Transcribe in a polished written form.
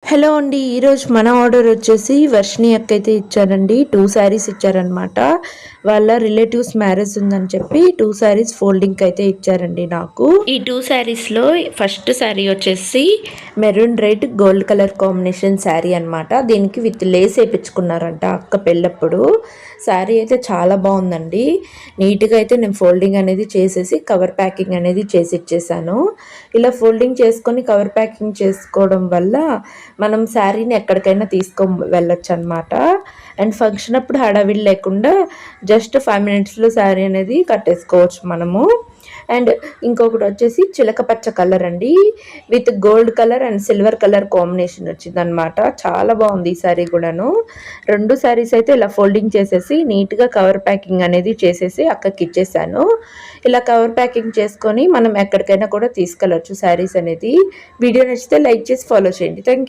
Hello అండి. ఈరోజు మన ఆర్డర్ వచ్చేసి వర్షిణి అక్క అయితే ఇచ్చారండి. 2 శారీస్ ఇచ్చారనమాట. వాళ్ళ రిలేటివ్స్ మ్యారేజ్ ఉందని చెప్పి 2 శారీస్ ఫోల్డింగ్కి అయితే ఇచ్చారండి నాకు. ఈ 2 శారీస్లో ఫస్ట్ శారీ వచ్చేసి maroon red gold colour combination sari అనమాట. దీనికి విత్ లేస్ వేయించుకున్నారంట అక్క పెళ్ళప్పుడు. శారీ అయితే చాలా బాగుందండి. నీట్గా అయితే నేను ఫోల్డింగ్ అనేది చేసేసి కవర్ ప్యాకింగ్ అనేది చేసి ఇచ్చేసాను. ఇలా ఫోల్డింగ్ చేసుకొని కవర్ ప్యాకింగ్ చేసుకోవడం వల్ల మనం శారీని ఎక్కడికైనా వెళ్ళొచ్చు అనమాట. అండ్ ఫంక్షన్ అప్పుడు హడావిడి లేకుండా జస్ట్ 5 మినిట్స్లో శారీ అనేది కట్టేసుకోవచ్చు మనము. అండ్ ఇంకొకటి వచ్చేసి చిలక పచ్చ కలర్ అండి, with gold colour and silver colour combination వచ్చిందనమాట. చాలా బాగుంది ఈ శారీ కూడాను. 2 శారీస్ అయితే ఇలా ఫోల్డింగ్ చేసేసి నీట్గా కవర్ ప్యాకింగ్ అనేది చేసేసి అక్కకి ఇచ్చేసాను. ఇలా కవర్ ప్యాకింగ్ చేసుకొని మనం ఎక్కడికైనా కూడా తీసుకెళ్ళచ్చు శారీస్ అనేది. వీడియో నచ్చితే లైక్ చేసి ఫాలో చేయండి. Thank you.